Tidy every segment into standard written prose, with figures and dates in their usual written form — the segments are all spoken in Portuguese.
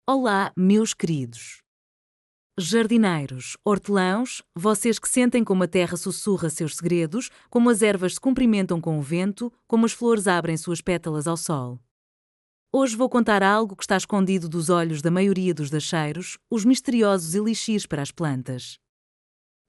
Olá, meus queridos jardineiros, hortelãos, vocês que sentem como a terra sussurra seus segredos, como as ervas se cumprimentam com o vento, como as flores abrem suas pétalas ao sol. Hoje vou contar algo que está escondido dos olhos da maioria dos dacheiros, os misteriosos elixires para as plantas.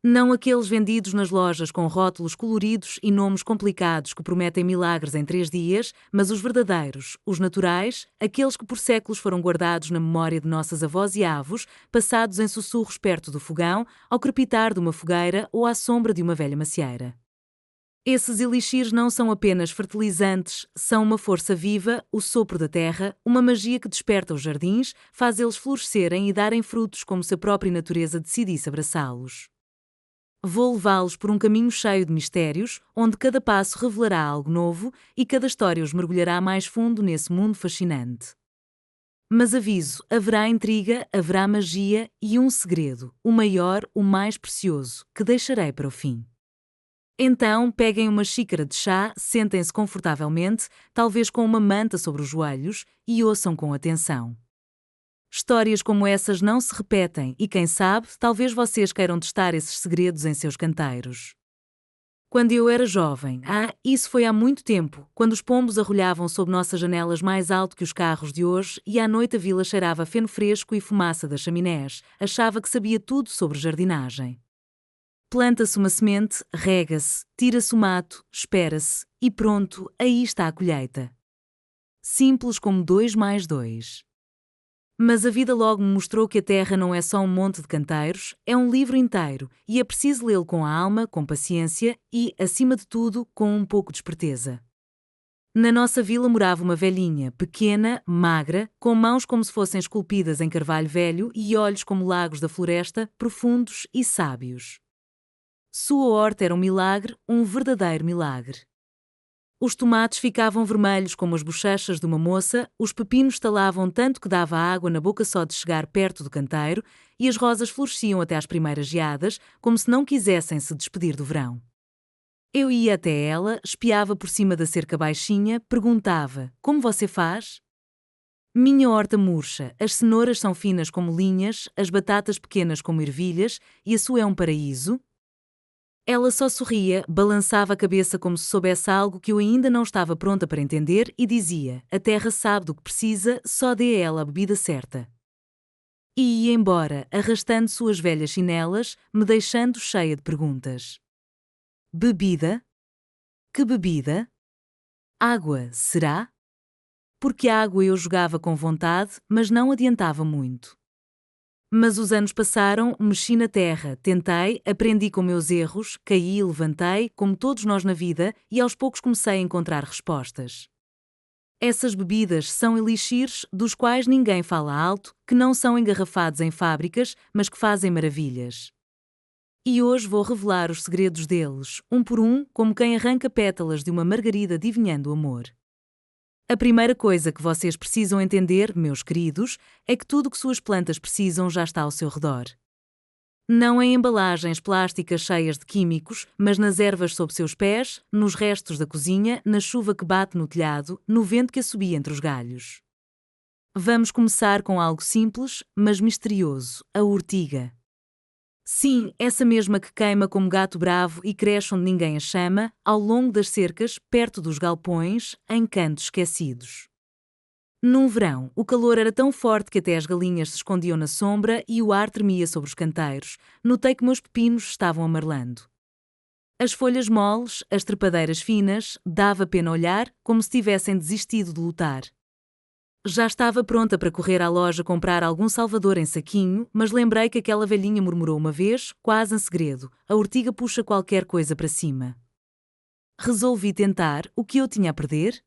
Não aqueles vendidos nas lojas com rótulos coloridos e nomes complicados que prometem milagres em 3 dias, mas os verdadeiros, os naturais, aqueles que por séculos foram guardados na memória de nossas avós e avós, passados em sussurros perto do fogão, ao crepitar de uma fogueira ou à sombra de uma velha macieira. Esses elixires não são apenas fertilizantes, são uma força viva, o sopro da terra, uma magia que desperta os jardins, faz eles florescerem e darem frutos como se a própria natureza decidisse abraçá-los. Vou levá-los por um caminho cheio de mistérios, onde cada passo revelará algo novo e cada história os mergulhará mais fundo nesse mundo fascinante. Mas aviso, haverá intriga, haverá magia e um segredo, o maior, o mais precioso, que deixarei para o fim. Então, peguem uma xícara de chá, sentem-se confortavelmente, talvez com uma manta sobre os joelhos, e ouçam com atenção. Histórias como essas não se repetem e, quem sabe, talvez vocês queiram testar esses segredos em seus canteiros. Quando eu era jovem, isso foi há muito tempo, quando os pombos arrulhavam sob nossas janelas mais alto que os carros de hoje e à noite a vila cheirava a feno fresco e fumaça das chaminés, achava que sabia tudo sobre jardinagem. Planta-se uma semente, rega-se, tira-se o mato, espera-se e pronto, aí está a colheita. Simples como 2 mais 2. Mas a vida logo me mostrou que a Terra não é só um monte de canteiros, é um livro inteiro, e é preciso lê-lo com a alma, com paciência e, acima de tudo, com um pouco de esperteza. Na nossa vila morava uma velhinha, pequena, magra, com mãos como se fossem esculpidas em carvalho velho e olhos como lagos da floresta, profundos e sábios. Sua horta era um milagre, um verdadeiro milagre. Os tomates ficavam vermelhos como as bochechas de uma moça, os pepinos estalavam tanto que dava água na boca só de chegar perto do canteiro, e as rosas floresciam até às primeiras geadas, como se não quisessem se despedir do verão. Eu ia até ela, espiava por cima da cerca baixinha, perguntava: "Como você faz?" Minha horta murcha, as cenouras são finas como linhas, as batatas pequenas como ervilhas, e a sua é um paraíso? Ela só sorria, balançava a cabeça como se soubesse algo que eu ainda não estava pronta para entender e dizia: "A terra sabe do que precisa, só dê a ela a bebida certa." E ia embora, arrastando suas velhas chinelas, me deixando cheia de perguntas. Bebida? Que bebida? Água, será? Porque água eu jogava com vontade, mas não adiantava muito. Mas os anos passaram, mexi na terra, tentei, aprendi com meus erros, caí e levantei, como todos nós na vida, e aos poucos comecei a encontrar respostas. Essas bebidas são elixires dos quais ninguém fala alto, que não são engarrafados em fábricas, mas que fazem maravilhas. E hoje vou revelar os segredos deles, um por um, como quem arranca pétalas de uma margarida adivinhando o amor. A primeira coisa que vocês precisam entender, meus queridos, é que tudo o que suas plantas precisam já está ao seu redor. Não em embalagens plásticas cheias de químicos, mas nas ervas sob seus pés, nos restos da cozinha, na chuva que bate no telhado, no vento que assobia entre os galhos. Vamos começar com algo simples, mas misterioso: a urtiga. Sim, essa mesma que queima como gato bravo e cresce onde ninguém a chama, ao longo das cercas, perto dos galpões, em cantos esquecidos. Num verão, o calor era tão forte que até as galinhas se escondiam na sombra e o ar tremia sobre os canteiros. Notei que meus pepinos estavam amarelando. As folhas moles, as trepadeiras finas, dava pena olhar, como se tivessem desistido de lutar. Já estava pronta para correr à loja comprar algum salvador em saquinho, mas lembrei que aquela velhinha murmurou uma vez, quase em segredo: "A urtiga puxa qualquer coisa para cima." Resolvi tentar, o que eu tinha a perder?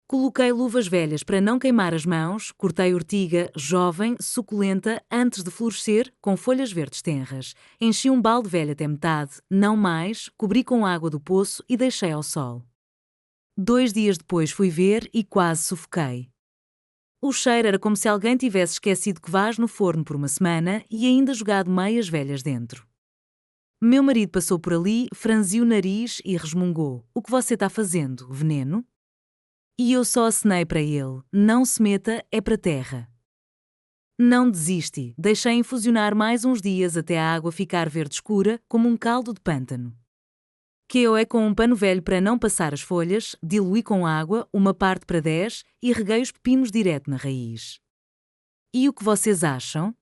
Coloquei luvas velhas para não queimar as mãos, cortei urtiga, jovem, suculenta, antes de florescer, com folhas verdes tenras. Enchi um balde velho até metade, não mais, cobri com água do poço e deixei ao sol. 2 dias depois fui ver e quase sufoquei. O cheiro era como se alguém tivesse esquecido quevás no forno por uma semana e ainda jogado meias velhas dentro. Meu marido passou por ali, franziu o nariz e resmungou: "O que você está fazendo, veneno?" E eu só acenei para ele: "Não se meta, é para a terra." Não desisti, deixei infusionar mais uns dias até a água ficar verde escura, como um caldo de pântano. Queoé com um pano velho para não passar as folhas, diluí com água, uma parte para 10, e reguei os pepinos direto na raiz. E o que vocês acham?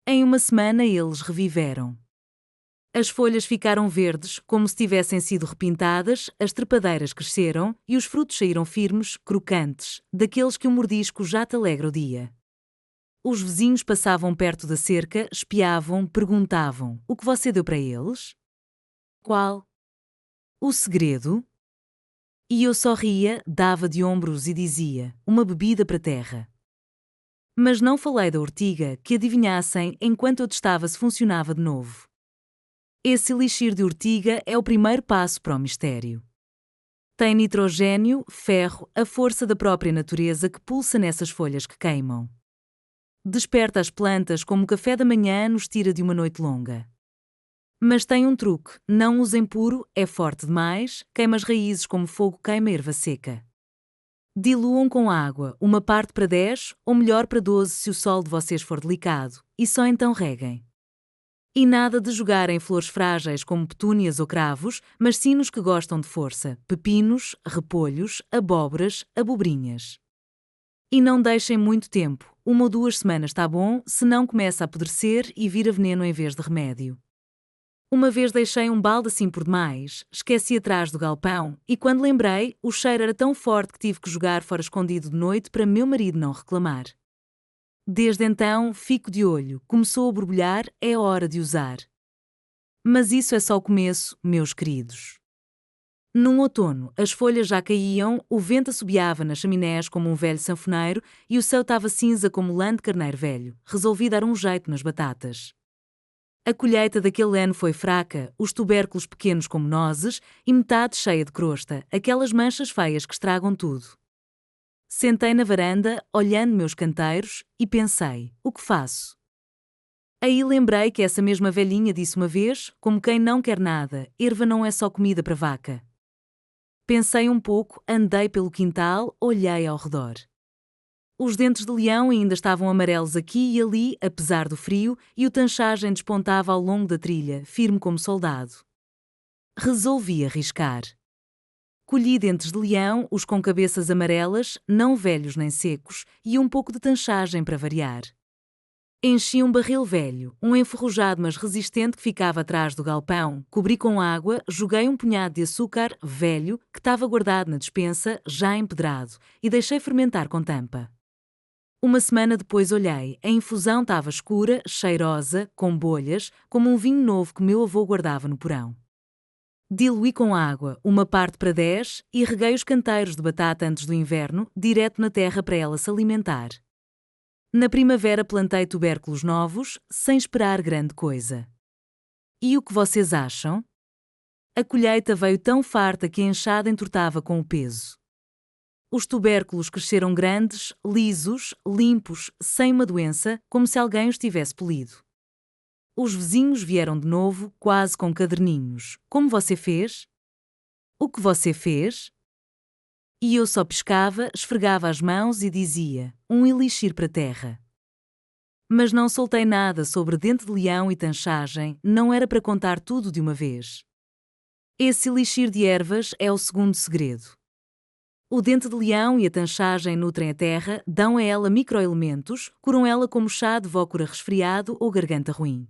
Em uma semana eles reviveram. As folhas ficaram verdes, como se tivessem sido repintadas, as trepadeiras cresceram e os frutos saíram firmes, crocantes, daqueles que o mordisco já te alegra o dia. Os vizinhos passavam perto da cerca, espiavam, perguntavam: o que você deu para eles? Qual? O segredo? E eu só ria, dava de ombros e dizia: uma bebida para a terra. Mas não falei da ortiga, que adivinhassem enquanto eu testava se funcionava de novo. Esse elixir de ortiga é o primeiro passo para o mistério. Tem nitrogênio, ferro, a força da própria natureza que pulsa nessas folhas que queimam. Desperta as plantas como o café da manhã nos tira de uma noite longa. Mas tem um truque: não usem puro, é forte demais, queima as raízes como fogo queima a erva seca. Diluam com água, uma parte para 10, ou melhor para 12 se o solo de vocês for delicado, e só então reguem. E nada de jogar em flores frágeis como petúnias ou cravos, mas sim nos que gostam de força: pepinos, repolhos, abóboras, abobrinhas. E não deixem muito tempo, 1 ou 2 semanas está bom, senão começa a apodrecer e vira veneno em vez de remédio. Uma vez deixei um balde assim por demais, esqueci atrás do galpão, e quando lembrei, o cheiro era tão forte que tive que jogar fora escondido de noite para meu marido não reclamar. Desde então, fico de olho, começou a borbulhar, é hora de usar. Mas isso é só o começo, meus queridos. Num outono, as folhas já caíam, o vento assobiava nas chaminés como um velho sanfoneiro e o céu estava cinza como lã de carneiro velho. Resolvi dar um jeito nas batatas. A colheita daquele ano foi fraca, os tubérculos pequenos como nozes e metade cheia de crosta, aquelas manchas feias que estragam tudo. Sentei na varanda, olhando meus canteiros, e pensei: o que faço? Aí lembrei que essa mesma velhinha disse uma vez, como quem não quer nada: erva não é só comida para vaca. Pensei um pouco, andei pelo quintal, olhei ao redor. Os dentes de leão ainda estavam amarelos aqui e ali, apesar do frio, e o tanchagem despontava ao longo da trilha, firme como soldado. Resolvi arriscar. Colhi dentes de leão, os com cabeças amarelas, não velhos nem secos, e um pouco de tanchagem para variar. Enchi um barril velho, um enferrujado mas resistente que ficava atrás do galpão, cobri com água, joguei um punhado de açúcar, velho, que estava guardado na despensa, já empedrado, e deixei fermentar com tampa. Uma semana depois olhei, a infusão estava escura, cheirosa, com bolhas, como um vinho novo que meu avô guardava no porão. Diluí com água, uma parte para 10, e reguei os canteiros de batata antes do inverno, direto na terra para ela se alimentar. Na primavera plantei tubérculos novos, sem esperar grande coisa. E o que vocês acham? A colheita veio tão farta que a enxada entortava com o peso. Os tubérculos cresceram grandes, lisos, limpos, sem uma doença, como se alguém os tivesse polido. Os vizinhos vieram de novo, quase com caderninhos. Como você fez? O que você fez? E eu só pescava, esfregava as mãos e dizia: um elixir para a terra. Mas não soltei nada sobre dente de leão e tanchagem, não era para contar tudo de uma vez. Esse elixir de ervas é o segundo segredo. O dente de leão e a tanchagem nutrem a terra, dão a ela microelementos, curam ela como chá de vócora resfriado ou garganta ruim.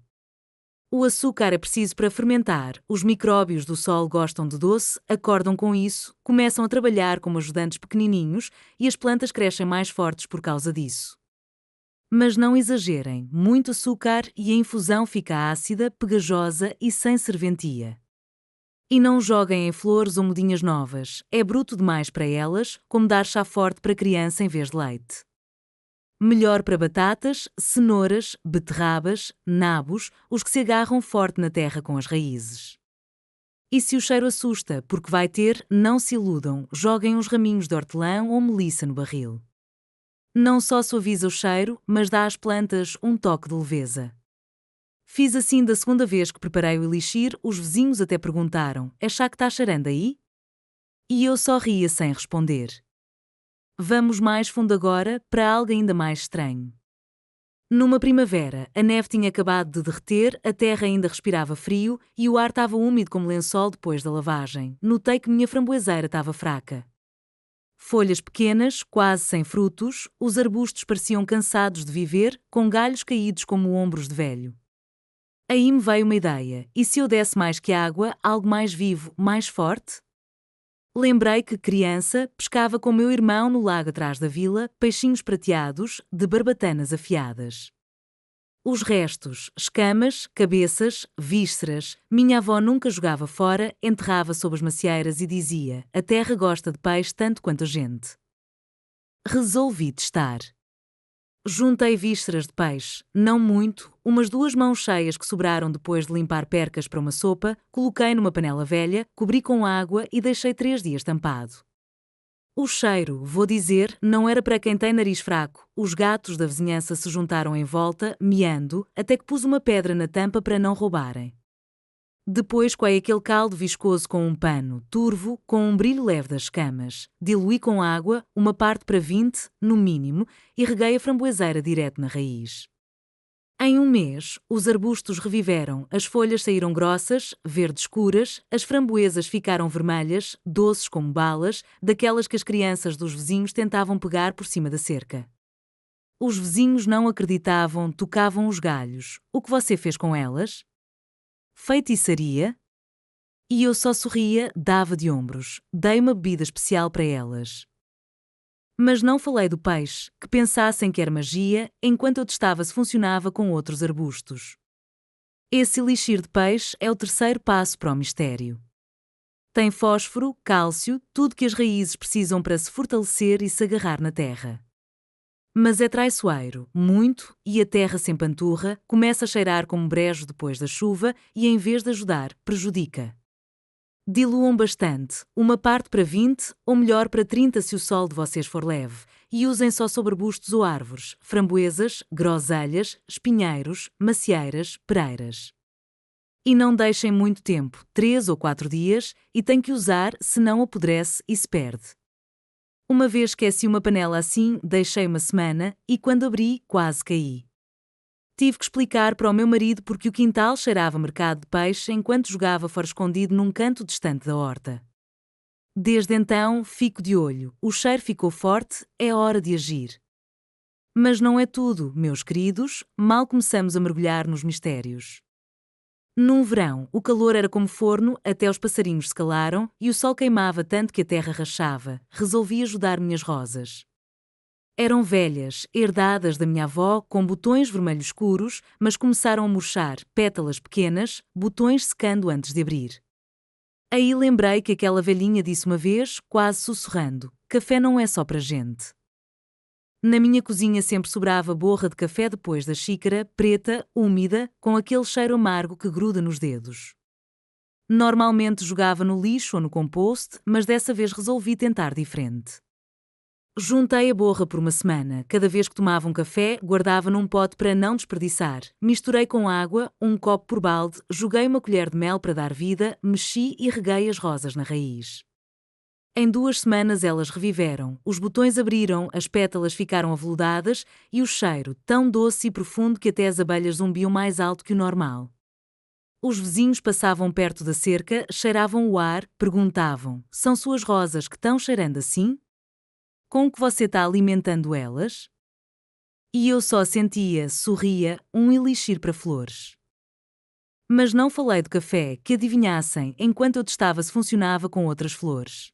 O açúcar é preciso para fermentar, os micróbios do solo gostam de doce, acordam com isso, começam a trabalhar como ajudantes pequenininhos e as plantas crescem mais fortes por causa disso. Mas não exagerem, muito açúcar e a infusão fica ácida, pegajosa e sem serventia. E não joguem em flores ou mudinhas novas, é bruto demais para elas, como dar chá forte para criança em vez de leite. Melhor para batatas, cenouras, beterrabas, nabos, os que se agarram forte na terra com as raízes. E se o cheiro assusta, porque vai ter, não se iludam, joguem uns raminhos de hortelã ou melissa no barril. Não só suaviza o cheiro, mas dá às plantas um toque de leveza. Fiz assim da segunda vez que preparei o elixir, os vizinhos até perguntaram: é chá que está cheirando aí? E eu só ria sem responder. Vamos mais fundo agora, para algo ainda mais estranho. Numa primavera, a neve tinha acabado de derreter, a terra ainda respirava frio e o ar estava úmido como lençol depois da lavagem. Notei que minha framboeseira estava fraca. Folhas pequenas, quase sem frutos, os arbustos pareciam cansados de viver, com galhos caídos como ombros de velho. Aí me veio uma ideia: e se eu desse mais que água, algo mais vivo, mais forte? Lembrei que, criança, pescava com meu irmão no lago atrás da vila, peixinhos prateados, de barbatanas afiadas. Os restos, escamas, cabeças, vísceras, minha avó nunca jogava fora, enterrava sob as macieiras e dizia: a terra gosta de peixe tanto quanto a gente. Resolvi testar. Juntei vísceras de peixe, não muito, umas 2 mãos cheias que sobraram depois de limpar percas para uma sopa, coloquei numa panela velha, cobri com água e deixei 3 dias tampado. O cheiro, vou dizer, não era para quem tem nariz fraco. Os gatos da vizinhança se juntaram em volta, miando, até que pus uma pedra na tampa para não roubarem. Depois coei aquele caldo viscoso com um pano, turvo, com um brilho leve das escamas. Diluí com água, uma parte para 20, no mínimo, e reguei a framboeseira direto na raiz. Em um mês, os arbustos reviveram, as folhas saíram grossas, verde escuras, as framboesas ficaram vermelhas, doces como balas, daquelas que as crianças dos vizinhos tentavam pegar por cima da cerca. Os vizinhos não acreditavam, tocavam os galhos. O que você fez com elas? Feitiçaria? E eu só sorria, dava de ombros, dei uma bebida especial para elas. Mas não falei do peixe, que pensassem que era magia, enquanto eu testava se funcionava com outros arbustos. Esse elixir de peixe é o terceiro passo para o mistério. Tem fósforo, cálcio, tudo que as raízes precisam para se fortalecer e se agarrar na terra. Mas é traiçoeiro, muito, e a terra se empanturra, começa a cheirar como brejo depois da chuva e, em vez de ajudar, prejudica. Diluam bastante, uma parte para 20, ou melhor para 30 se o sol de vocês for leve, e usem só sobre arbustos ou árvores, framboesas, groselhas, espinheiros, macieiras, pereiras. E não deixem muito tempo, 3 ou 4 dias, e tem que usar, senão apodrece e se perde. Uma vez esqueci uma panela assim, deixei uma semana, e quando abri, quase caí. Tive que explicar para o meu marido porque o quintal cheirava a mercado de peixe enquanto jogava fora escondido num canto distante da horta. Desde então, fico de olho, o cheiro ficou forte, é hora de agir. Mas não é tudo, meus queridos, mal começamos a mergulhar nos mistérios. Num verão, o calor era como forno, até os passarinhos se calaram e o sol queimava tanto que a terra rachava. Resolvi ajudar minhas rosas. Eram velhas, herdadas da minha avó, com botões vermelhos escuros, mas começaram a murchar, pétalas pequenas, botões secando antes de abrir. Aí lembrei que aquela velhinha disse uma vez, quase sussurrando: café não é só para gente. Na minha cozinha sempre sobrava borra de café depois da xícara, preta, úmida, com aquele cheiro amargo que gruda nos dedos. Normalmente jogava no lixo ou no compost, mas dessa vez resolvi tentar diferente. Juntei a borra por uma semana. Cada vez que tomava um café, guardava num pote para não desperdiçar. Misturei com água, um copo por balde, joguei uma colher de mel para dar vida, mexi e reguei as rosas na raiz. Em 2 semanas elas reviveram, os botões abriram, as pétalas ficaram aveludadas e o cheiro, tão doce e profundo que até as abelhas zumbiam mais alto que o normal. Os vizinhos passavam perto da cerca, cheiravam o ar, perguntavam: são suas rosas que estão cheirando assim? Com o que você está alimentando elas? E eu só sentia, sorria, um elixir para flores. Mas não falei do café, que adivinhassem, enquanto eu testava se funcionava com outras flores.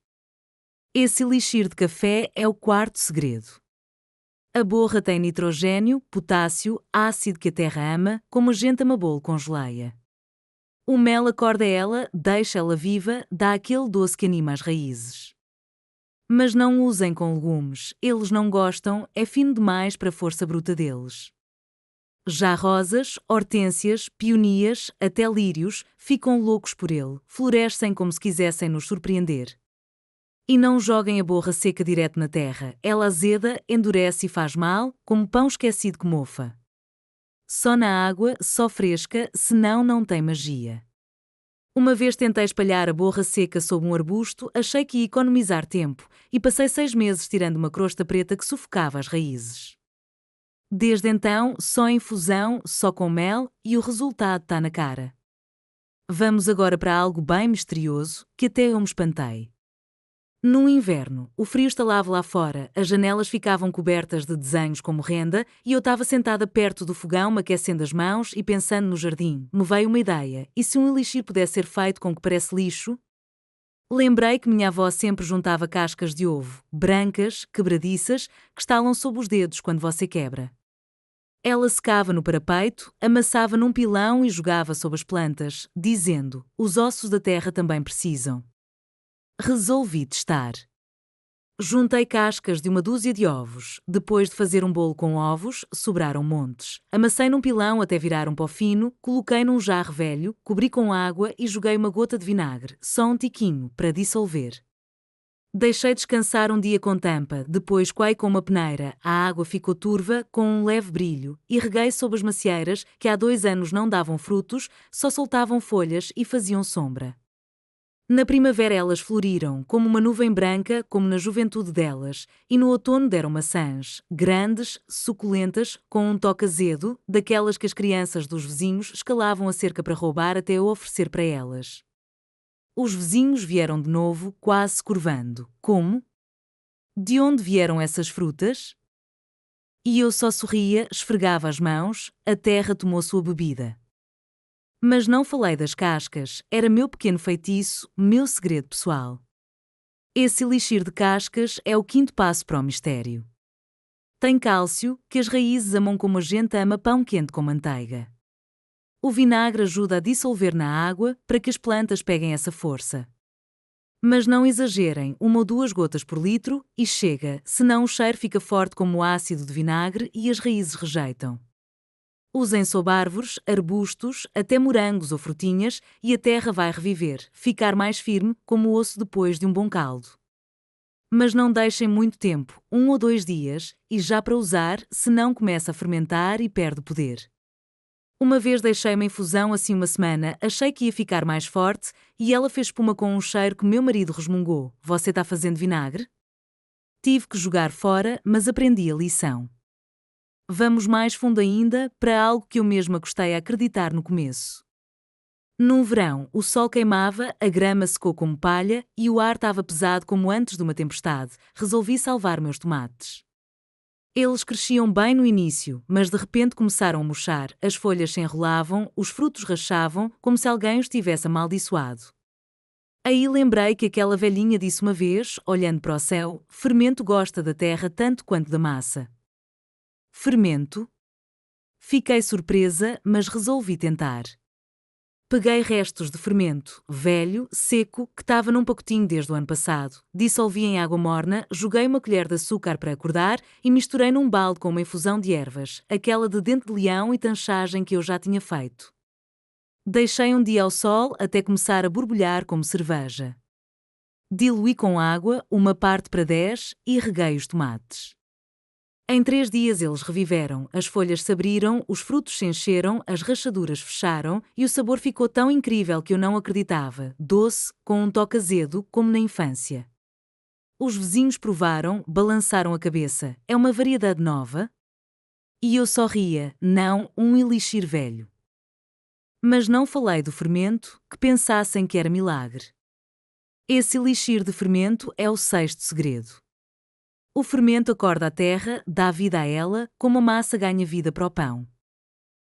Esse elixir de café é o quarto segredo. A borra tem nitrogênio, potássio, ácido que a terra ama, como a gente ama bolo com geleia. O mel acorda ela, deixa ela viva, dá aquele doce que anima as raízes. Mas não usem com legumes, eles não gostam, é fino demais para a força bruta deles. Já rosas, hortênsias, peonias, até lírios, ficam loucos por ele, florescem como se quisessem nos surpreender. E não joguem a borra seca direto na terra, ela azeda, endurece e faz mal, como pão esquecido que mofa. Só na água, só fresca, senão não tem magia. Uma vez tentei espalhar a borra seca sob um arbusto, achei que ia economizar tempo, e passei 6 meses tirando uma crosta preta que sufocava as raízes. Desde então, só infusão, só com mel e o resultado está na cara. Vamos agora para algo bem misterioso, que até eu me espantei. No inverno, o frio estalava lá fora, as janelas ficavam cobertas de desenhos como renda e eu estava sentada perto do fogão, me aquecendo as mãos e pensando no jardim. Me veio uma ideia: e se um elixir pudesse ser feito com o que parece lixo? Lembrei que minha avó sempre juntava cascas de ovo, brancas, quebradiças, que estalam sob os dedos quando você quebra. Ela secava no parapeito, amassava num pilão e jogava sobre as plantas, dizendo: os ossos da terra também precisam. Resolvi testar. Juntei cascas de uma dúzia de ovos. Depois de fazer um bolo com ovos, sobraram montes. Amassei num pilão até virar um pó fino, coloquei num jarro velho, cobri com água e joguei uma gota de vinagre, só um tiquinho, para dissolver. Deixei descansar um dia com tampa, depois coei com uma peneira, a água ficou turva, com um leve brilho, e reguei sobre as macieiras que há 2 anos não davam frutos, só soltavam folhas e faziam sombra. Na primavera elas floriram, como uma nuvem branca, como na juventude delas, e no outono deram maçãs, grandes, suculentas, com um toque azedo, daquelas que as crianças dos vizinhos escalavam a cerca para roubar até eu oferecer para elas. Os vizinhos vieram de novo, quase se curvando. Como? De onde vieram essas frutas? E eu só sorria, esfregava as mãos, a terra tomou sua bebida. Mas não falei das cascas, era meu pequeno feitiço, meu segredo pessoal. Esse elixir de cascas é o quinto passo para o mistério. Tem cálcio, que as raízes amam como a gente ama pão quente com manteiga. O vinagre ajuda a dissolver na água para que as plantas peguem essa força. Mas não exagerem, 1 ou 2 gotas por litro e chega, senão o cheiro fica forte como o ácido de vinagre e as raízes rejeitam. Usem sob árvores, arbustos, até morangos ou frutinhas e a terra vai reviver, ficar mais firme como o osso depois de um bom caldo. Mas não deixem muito tempo, 1 ou 2 dias, e já para usar, senão começa a fermentar e perde o poder. Uma vez deixei uma infusão assim uma semana, achei que ia ficar mais forte e ela fez espuma com um cheiro que meu marido resmungou. Você está fazendo vinagre? Tive que jogar fora, mas aprendi a lição. Vamos mais fundo ainda, para algo que eu mesma custei a acreditar no começo. Num verão, o sol queimava, a grama secou como palha e o ar estava pesado como antes de uma tempestade. Resolvi salvar meus tomates. Eles cresciam bem no início, mas de repente começaram a murchar, as folhas se enrolavam, os frutos rachavam, como se alguém os tivesse amaldiçoado. Aí lembrei que aquela velhinha disse uma vez, olhando para o céu: fermento gosta da terra tanto quanto da massa. Fermento? Fiquei surpresa, mas resolvi tentar. Peguei restos de fermento, velho, seco, que estava num pacotinho desde o ano passado. Dissolvi em água morna, joguei uma colher de açúcar para acordar e misturei num balde com uma infusão de ervas, aquela de dente de leão e tanchagem que eu já tinha feito. Deixei um dia ao sol até começar a borbulhar como cerveja. Diluí com água, 1 parte para 10, e reguei os tomates. Em 3 dias eles reviveram, as folhas se abriram, os frutos se encheram, as rachaduras fecharam e o sabor ficou tão incrível que eu não acreditava, doce, com um toque azedo, como na infância. Os vizinhos provaram, balançaram a cabeça. É uma variedade nova? E eu só ria, não, um elixir velho. Mas não falei do fermento, que pensassem que era milagre. Esse elixir de fermento é o sexto segredo. O fermento acorda a terra, dá vida a ela, como a massa ganha vida para o pão.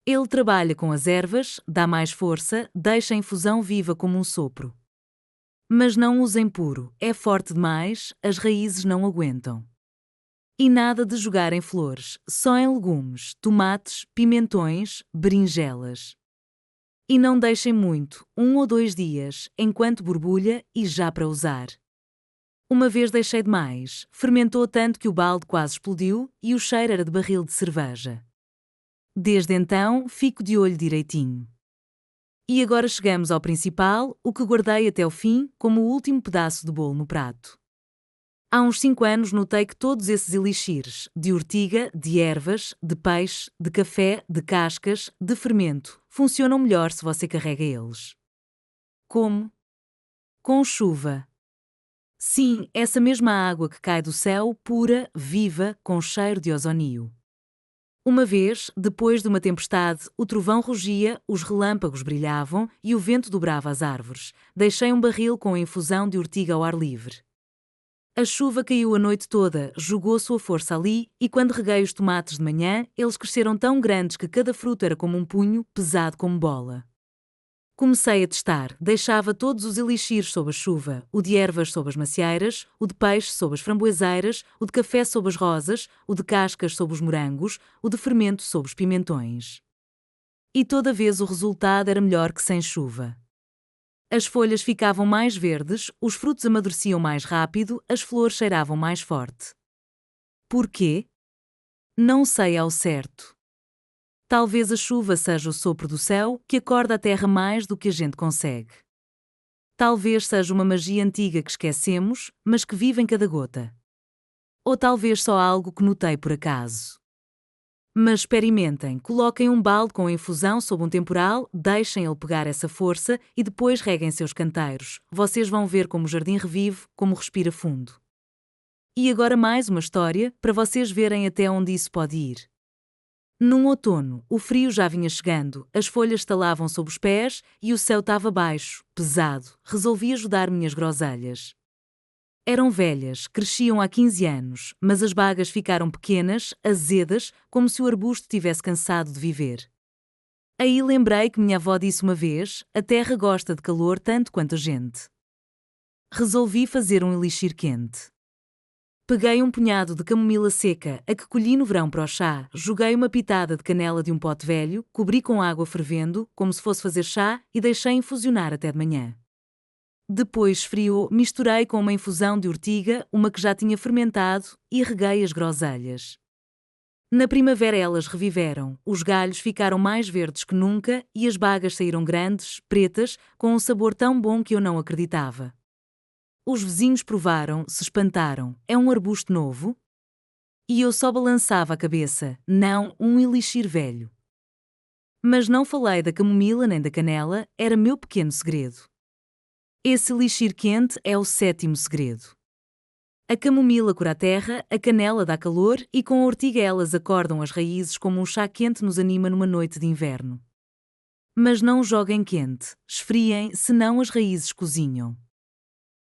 Ele trabalha com as ervas, dá mais força, deixa a infusão viva como um sopro. Mas não usem puro, é forte demais, as raízes não aguentam. E nada de jogar em flores, só em legumes, tomates, pimentões, berinjelas. E não deixem muito, 1 ou 2 dias, enquanto borbulha e já para usar. Uma vez deixei demais, fermentou tanto que o balde quase explodiu e o cheiro era de barril de cerveja. Desde então, fico de olho direitinho. E agora chegamos ao principal, o que guardei até o fim, como o último pedaço de bolo no prato. Há uns 5 anos notei que todos esses elixires, de ortiga, de ervas, de peixe, de café, de cascas, de fermento, funcionam melhor se você carrega eles. Como? Com chuva. Sim, essa mesma água que cai do céu, pura, viva, com cheiro de ozonio. Uma vez, depois de uma tempestade, o trovão rugia, os relâmpagos brilhavam e o vento dobrava as árvores. Deixei um barril com a infusão de urtiga ao ar livre. A chuva caiu a noite toda, jogou sua força ali, e quando reguei os tomates de manhã, eles cresceram tão grandes que cada fruto era como um punho, pesado como bola. Comecei a testar, deixava todos os elixires sob a chuva, o de ervas sob as macieiras, o de peixe sob as framboeseiras, o de café sob as rosas, o de cascas sob os morangos, o de fermento sob os pimentões. E toda vez o resultado era melhor que sem chuva. As folhas ficavam mais verdes, os frutos amadureciam mais rápido, as flores cheiravam mais forte. Porquê? Não sei ao certo. Talvez a chuva seja o sopro do céu que acorda a terra mais do que a gente consegue. Talvez seja uma magia antiga que esquecemos, mas que vive em cada gota. Ou talvez só algo que notei por acaso. Mas experimentem, coloquem um balde com a infusão sob um temporal, deixem ele pegar essa força e depois reguem seus canteiros. Vocês vão ver como o jardim revive, como respira fundo. E agora mais uma história, para vocês verem até onde isso pode ir. Num outono, o frio já vinha chegando, as folhas estalavam sob os pés e o céu estava baixo, pesado. Resolvi ajudar minhas groselhas. Eram velhas, cresciam há 15 anos, mas as bagas ficaram pequenas, azedas, como se o arbusto tivesse cansado de viver. Aí lembrei que minha avó disse uma vez: a terra gosta de calor tanto quanto a gente. Resolvi fazer um elixir quente. Peguei um punhado de camomila seca, a que colhi no verão para o chá, joguei uma pitada de canela de um pote velho, cobri com água fervendo, como se fosse fazer chá, e deixei infusionar até de manhã. Depois esfriou, misturei com uma infusão de urtiga, uma que já tinha fermentado, e reguei as groselhas. Na primavera elas reviveram, os galhos ficaram mais verdes que nunca e as bagas saíram grandes, pretas, com um sabor tão bom que eu não acreditava. Os vizinhos provaram, se espantaram. É um arbusto novo? E eu só balançava a cabeça. Não, um elixir velho. Mas não falei da camomila nem da canela, era meu pequeno segredo. Esse elixir quente é o 7º segredo. A camomila cura a terra, a canela dá calor e com a ortiga elas acordam as raízes como um chá quente nos anima numa noite de inverno. Mas não joguem quente, esfriem, senão as raízes cozinham.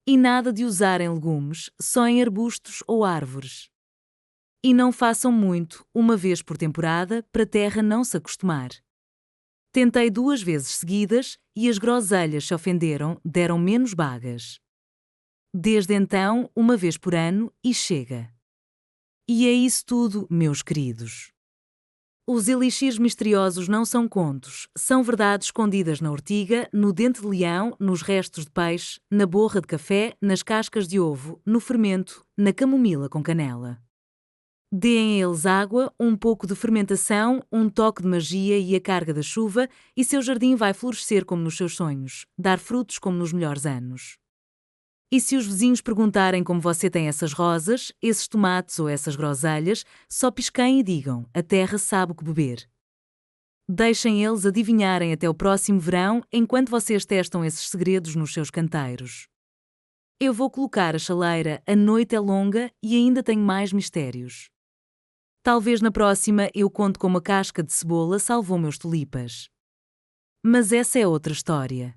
E nada de usarem legumes, só em arbustos ou árvores. E não façam muito, uma vez por temporada, para a terra não se acostumar. Tentei 2 vezes seguidas e as groselhas se ofenderam, deram menos bagas. Desde então, uma vez por ano, e chega. E é isso tudo, meus queridos. Os elixires misteriosos não são contos, são verdades escondidas na ortiga, no dente de leão, nos restos de peixe, na borra de café, nas cascas de ovo, no fermento, na camomila com canela. Deem a eles água, um pouco de fermentação, um toque de magia e a carga da chuva, e seu jardim vai florescer como nos seus sonhos, dar frutos como nos melhores anos. E se os vizinhos perguntarem como você tem essas rosas, esses tomates ou essas groselhas, só pisquem e digam: a terra sabe o que beber. Deixem eles adivinharem até o próximo verão, enquanto vocês testam esses segredos nos seus canteiros. Eu vou colocar a chaleira, a noite é longa e ainda tenho mais mistérios. Talvez na próxima eu conte como a casca de cebola salvou meus tulipas. Mas essa é outra história.